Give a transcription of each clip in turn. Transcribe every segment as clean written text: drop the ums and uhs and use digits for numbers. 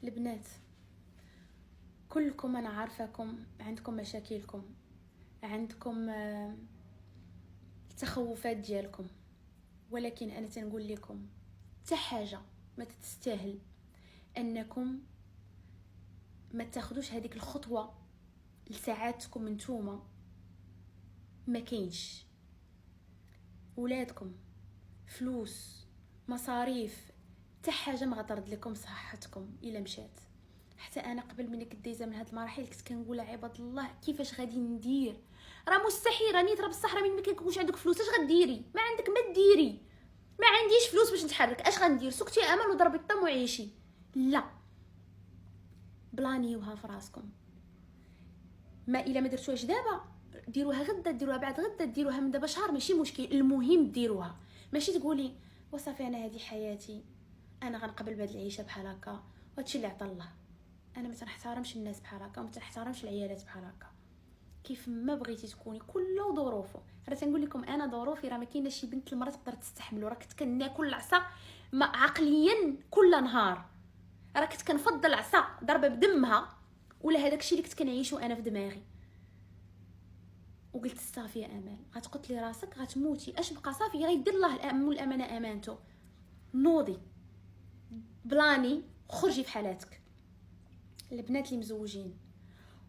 البنات كلكم انا عارفاكم عندكم مشاكلكم، عندكم التخوفات ديالكم، ولكن انا تنقول لكم حتى حاجه ما تستاهل انكم ما تاخذوش هذيك الخطوه لساعاتكم نتوما. ما كاينش ولادكم، فلوس، مصاريف، حتى حاجه ما غترد لكم صحتكم الا مشات. حتى انا قبل مني كنت دايزه من هاد المراحل كنت كنقول عباد الله كيفاش غادي ندير، راه مستحيل، راني ترى بصح راه من ما كيكونش عندك فلوس اش غديري؟ ما عندك ما ديري، ما عنديش فلوس باش نتحرك، اش غندير؟ سكتي امل وضربي الطم وعيشي. لا، بلانيوها في راسكم. ما الا ما درتوهاش دابا ديروها غدا، ديروها بعد غدا، ديروها من دابا شهر، ماشي مشكل، المهم ديروها. ماشي تقولي وصافي انا هذه حياتي، انا غنقبل بهاد العيشه بحال هكا وهادشي اللي عطا الله. انا ما تنحترمش الناس بحال هكا وما تنحترمش العيالات بحال هكا. كيف ما بغيتي تكوني كل ظروفه. راه تنقول لكم انا ظروفي راه ما كايناش شي بنت المراه تقدر تستحملوا. راه كنت كناكل العصا عقليا كل نهار، راه كنت كنفضل العصا ضربه بدمها ولا هذاك الشيء اللي كنت كنعيشو انا في دماغي. وقلت صافي يا امال غتقتلي راسك غتموتي، اش بقى؟ صافي غيدير الله الامن والامانه امانته. نوضي بلاني خرجي في حالاتك. البنات اللي مزوجين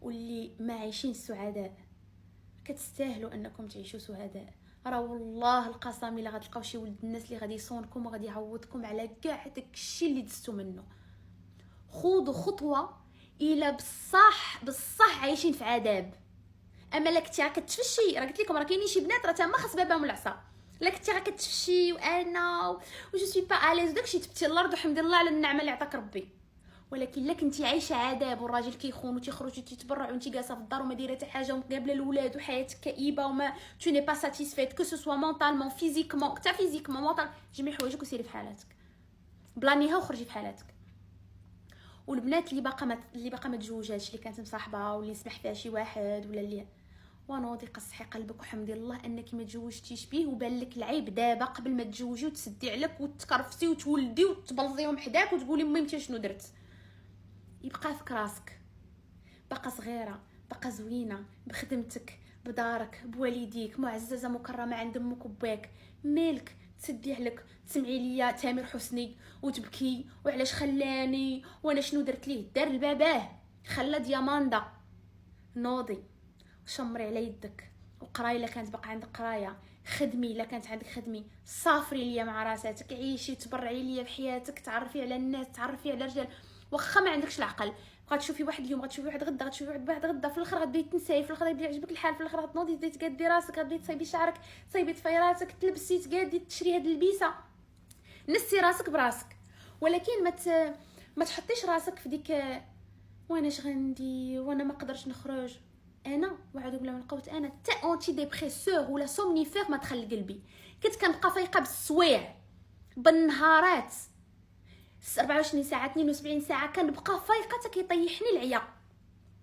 واللي ما عايشين السعداء كتستاهلوا انكم تعيشوا سعداء. راه والله القسم الا غتلقاو شي ولد الناس اللي غادي يصونكم وغادي يعوضكم على كاع داكشي اللي دزتو منه. خذوا خطوه الى بصح عايشين في عذاب. اما لا كنتي كتفشي، راه قلت لكم راه كاينين شي بنات راه تما خاص باباهم العصا. لا كنتي كتفشي وانا و جو سوي با اليز داكشي تبتي الارض وحمد الله على النعمه اللي عطاك ربي. ولكن لا كنتي عايشه عذاب والراجل كيخون وتيخرج وتتبرع وانت جالسه في الدار وما دايره حتى حاجه ومقابله الاولاد وحياتك كئيبه وما تو ني با ساتيسفيت كو سو سوا مونطالمون فيزيكمون، حتى فيزيكمون مونطال، جميع حوايجك وسيري في حالاتك، بلانيها وخرجي في حالاتك. والبنات اللي باقا ما تزوجاتش، اللي كانت مصاحبه واللي سمح فيها شي واحد ولا اللي ونوضي قصحي قلبك وحمدي الله انك ما تزوجتيش بيه وبان لك العيب دابا قبل ما تزوجي وتسدي عليك وتكرفتي وتولدي وتبلزيهم حداك وتقولي ميمتي شنو درت. يبقى فيك راسك باقا صغيره، باقا زوينه بخدمتك بدارك بوالديك، معززه مكرمه عند امك وباك. مالك تسدي عليك تسمعي ليا تامر حسني وتبكي وعلاش خلاني وانا شنو درت ليه؟ دار لباباه، خلى دياماندا. نوضي شمري على يدك وقراي الا كانت باقا عندك قرايه، خدمي الا كانت عندك خدمي، صافري ليا مع راساتك، عيشي تبرعي ليا بحياتك، تعرفي على الناس، تعرفي على الرجال. واخا ما عندكش العقل غتشوفي واحد اليوم، غتشوفي واحد غدا، غتشوفي واحد بعد غدا، في الاخر غتبداي تنساي، في الاخر غيبدا يعجبك الحال، في الاخر غتنوضي تبداي تقادي راسك، غتبداي تصايبي شعرك، تصايبي طفيراتك، تلبسي تقادي تشري هاد اللبسه، نسي راسك براسك. ولكن ما تحطيش راسك في ديك وانا اش غندير وانا ما قدرش نخرج. انا وعد بلا ما نقوت انا حتى اونتي ديبريسور ولا سومنيفير ما دخل قلبي. كنت كنبقى فايقه بالسوايع بالنهارات 24 ساعه 72 ساعه كنبقى فايقه حتى كيطيحني العيا.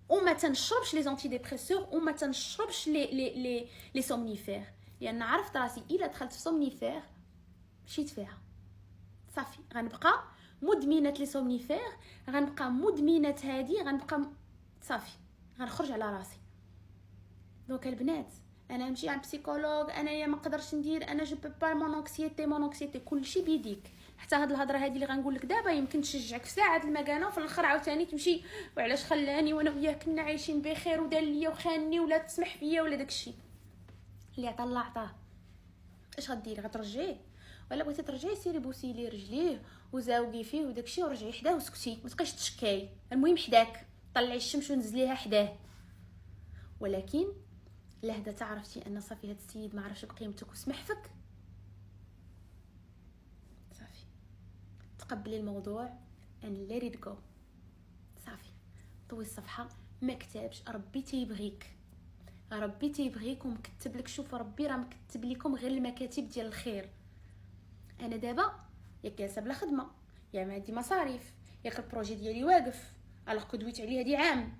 وما تنشربش لي زونتي ديبريسور وما تنشربش لي سومنيفير، لان عرفت راسي الا دخلت في سومنيفير مشيت فيها صافي غنبقى مدمنه لي سومنيفير، غنبقى مدمنه هادي، غنبقى صافي غنخرج على راسي. دونك البنات انا نمشي عند بسيكولوج، انايا ما نقدرش ندير، انا جو با مون انكسيتي كلشي بيديك. حتى هاد الهضره هادي اللي غنقول لك دابا يمكن تشجعك في ساعه المكانه وفي الاخر عاوتاني تمشي وعلاش خلاني وانا وياه كنا عايشين بخير ودار ليا وخانني ولا تسمح فيا ولا داكشي اللي عطا الله عطاه. اش غديري؟ غترجعيه؟ ولا بغيتي ترجعي سيري بوسي ليه رجليه وزاوقي فيه وداكشي ورجعي حداه وسكتي، ما تبقايش تشكاي. المهم حداك، طلعي الشمس ونزليها حداه. ولكن لهدا تعرفتي ان صافي هاد السيد ما عرفش بقيمتك وسمح فيك، صافي تقبلي الموضوع and let it go. صافي طوي الصفحه، ما كتابش. ربي تيبغيك، ربي تيبغيك ومكتب لك. شوف ربي راه مكتب لكم غير المكاتب ديال الخير. انا دابا يا جالسه بلا خدمه، يا ما عندي مصاريف، ياك البروجي ديالي واقف، الوغ كو دويت عليه هادي عام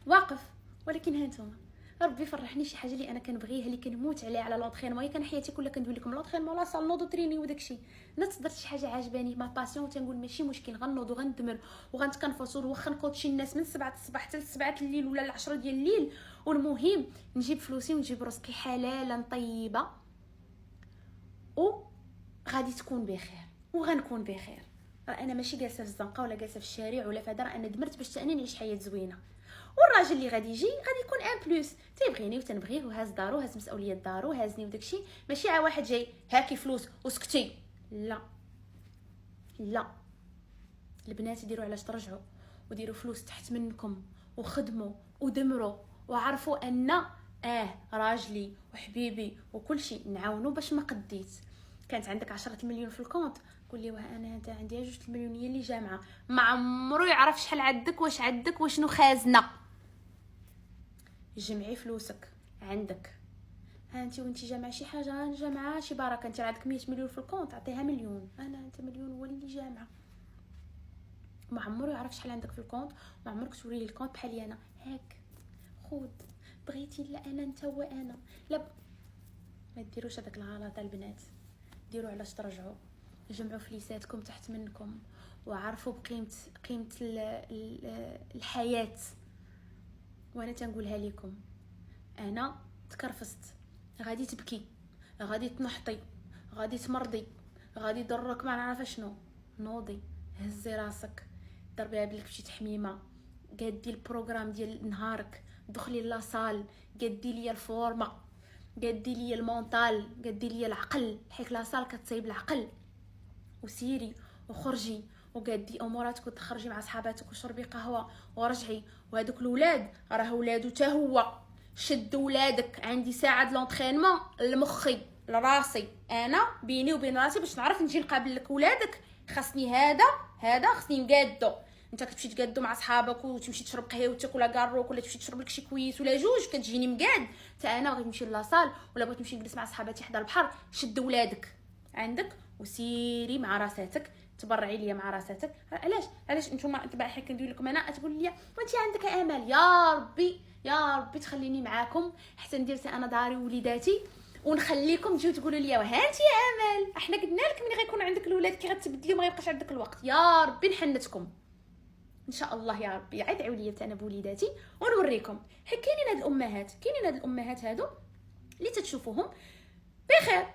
واقف. ولكن ها نتوما ربي فرحني شي حاجه اللي انا كنبغيها، اللي كنموت عليها على لونطرينمون. هي كان حياتي كلها كندوي لكم لونطرينمون لا صال نوض تريني وداكشي. نت درت شي حاجه عجباني ما باسيون تنقول ماشي مشكل، غنوض وغندمر وغنتكنفص واخا نكوتشي الناس من 7 الصباح حتى 7 الليل ولا 10 ديال الليل، والمهم نجيب فلوسي ونجيب رزقي حلالا طيبه و غادي تكون بخير وغنكون بخير. راه انا ماشي جالسه في الزنقه ولا جالسه في الشارع ولا في هذا، راه انا دمرت باش انا نعيش حياه زوينه. والراجل اللي غادي يجي غادي يكون ان بلوس، تيبغيني وتنبغيه وهاز دارو هاز مسؤوليه دارو هازني وداكشي. ماشي عا واحد جاي هاكي فلوس وسكتي، لا لا. البنات يديروا علاش ترجعوا وديروا فلوس تحت منكم وخدموا ودمروا وعرفوا ان راجلي وحبيبي وكل شيء نعاونوا باش ما قديت. كانت عندك 10 مليون في الكونت قول لي واه انا انت عندي 2 مليون هي اللي جامعه، ما عمرو يعرف شحال عندك واش عندك وشنو خازنه. جمعي فلوسك عندك، انت وانت جامعه شي حاجه جامعه شي بركه. انت عندك 100 مليون في الكونت عطيها مليون، انا انت مليون هو اللي جامعه. ما عمرو يعرف شحال عندك في الكونت، ما عمرك توري لي الكونت بحالي انا هاك خود بغيتي لا انا انت وانا لا. ما ديروش هذاك الغلط البنات، ديروا علاش ترجعوا. جمعوا فليساتكم تحت منكم وعرفوا قيمه الحياه. وانا تنقولها لكم، انا تكرفست غادي تبكي غادي تنحطي غادي تمرضي غادي يضرك ما نعرف شنو، نوضي هزي راسك ضربيها بلك بشي تحميمه، قادي البروغرام ديال نهارك، دخلي لاصال، قادي ليا الفورمه، قادي ليا المونطال، قادي ليا العقل، حيت لاصال كتصيب العقل، وسيري وخرجي وقادي اموراتك وتخرجي مع صحاباتك وشربي قهوه ورجعي. وهذوك الاولاد راه ولادو حتى هو، شد ولادك. عندي ساعه لونطرينمون لمخي لراسي، انا بيني وبين راسي باش نعرف نجي نقابل لك ولادك خاصني هذا خاصني نقادو. انت كتمشي تقادو مع صحابك وتمشي تشرب قهوه وتاكل كاروك ولا تمشي تشرب لك شي كويس ولا جوج كتجيني مقاد. حتى انا بغيت نمشي لاصال ولا بغيت نمشي نجلس مع صحاباتي حدا البحر. شد ولادك عندك وسيري مع راساتك، تبرعي ليا مع راساتك. علاش نتوما تبع حنا كندوي لكم انا تقول لي وانت عندك امل؟ يا ربي تخليني معاكم حتى ندير انا داري ووليداتي ونخليكم تجيو تقولوا لي واه انت يا امل احنا قلنا لك ملي غيكون عندك الولاد كي غتبدلي وما يبقاش عندك الوقت. يا ربي نحنتكم ان شاء الله يا ربي. عاد ادعوا لي انا بوليداتي ونوريكم. حيت كاينين هاد الامهات هادو اللي تتشوفوهم بخير.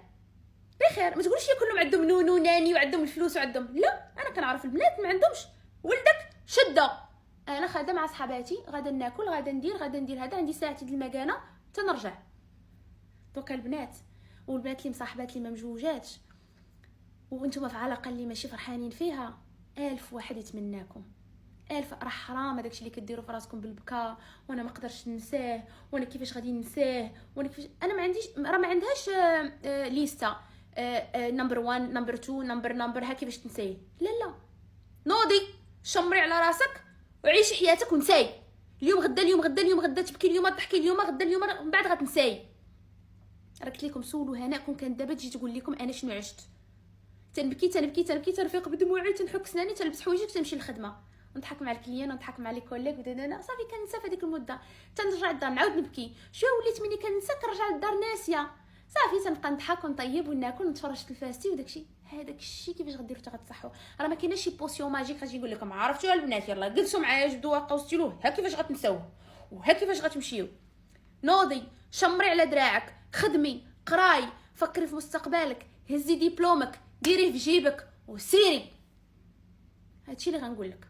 ما تقولش كلهم عندهم نونو ناني وعندهم الفلوس وعندهم، لا. انا كنعرف البنات ما عندهمش. ولدك شده، انا خاده مع صحاباتي غادا ناكل غادا ندير هذا، عندي ساعتي ديال المكانه تنرجع. دوكا البنات والبنات اللي مصاحبات اللي ما مجوجاتش وانتم في علاقه اللي ماشي فرحانين فيها، 1000 واحد يتمناكم. 1000 راه حرام هذاكشي اللي كديروا في راسكم بالبكاء وانا ما نقدرش ننساه وانا كيفاش غادي ننساه وانا كيفاش. انا ما عنديش راه ما عندهاش ليستا نمبر 1 نمبر 2 نمبر ها كيفاش تنساي. لا نوضي شمري على راسك وعيشي حياتك ونساي. اليوم غدا تبكي، اليوم تضحكي، اليوم غدا اليوم من بعد غتنساي. راه قلت لكم سولوا هناكم كان دابا تجي تقول لكم انا شنو عشت. تنبكي تنفيق بدموعي تنحك سناني تلبس حوايجي تمشي للخدمه ونضحك مع الكليان ونضحك مع لي كوليك ودانا صافي كننسى في هذيك المده. تنرجع للدار نعاود نبكي شويه وليت ملي كننسى كنرجع للدار ناسيه صافي. تنبقى نضحك ونطيب وناكل ونتفرج في الفاستي وداكشي. هذاك الشيء كيفاش غديروا حتى غتصحوا. راه ما كايناش شي بوسيون ماجيك غادي نقول لكم عرفتوا البنات يلا جلسوا معايا جبدوا ورقه وستيلو ها كيفاش غتنساوه وها كيفاش غتمشيو. نوضي شمري على دراعك، خدمي، قراي، فكري في مستقبلك، هزي ديبلومك، ديريه في جيبك وسيري. هادشي اللي غنقول لك.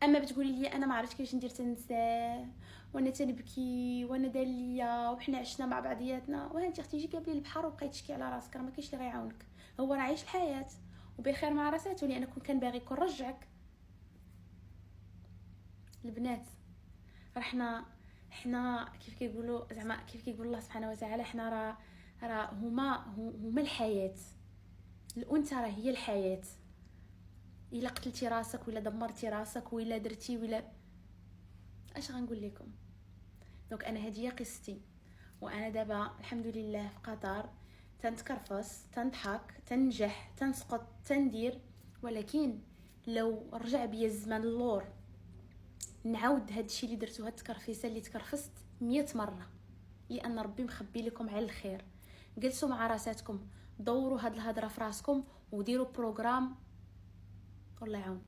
اما بتقولي لي انا ما عرفتش كيفاش ندير تنساه وانا تنبكي وانا دار ليا وحنا عشنا مع بعضياتنا، وانت اختي جي قبلي البحر وبقيت تشكي على راسك، راه ما كاينش اللي غيعاونك. هو راه عايش الحياه وبخير مع راساته. لان كون كان باغي يكون رجعك. البنات راه حنا كيف كيقولوا زعما كيف كيقول الله سبحانه وتعالى حنا راه هما الحياه. الانثى راه هي الحياه. الا قتلتي راسك ولا دمرتي راسك ولا درتي ولا اش غنقول لكم. دونك انا هذه قصتي. وانا دابا الحمد لله في قطر تنتكرفص تنضحك تنجح تنسقط تندير. ولكن لو رجع بيا الزمان اللور نعاود هادشي اللي درتو، هاد التكرفيسه اللي تكرفست 100 مره، لان ربي مخبي لكم على الخير. جلسوا مع راساتكم، دوروا هاد الهضره في راسكم وديروا بروغرام. والله يعاون.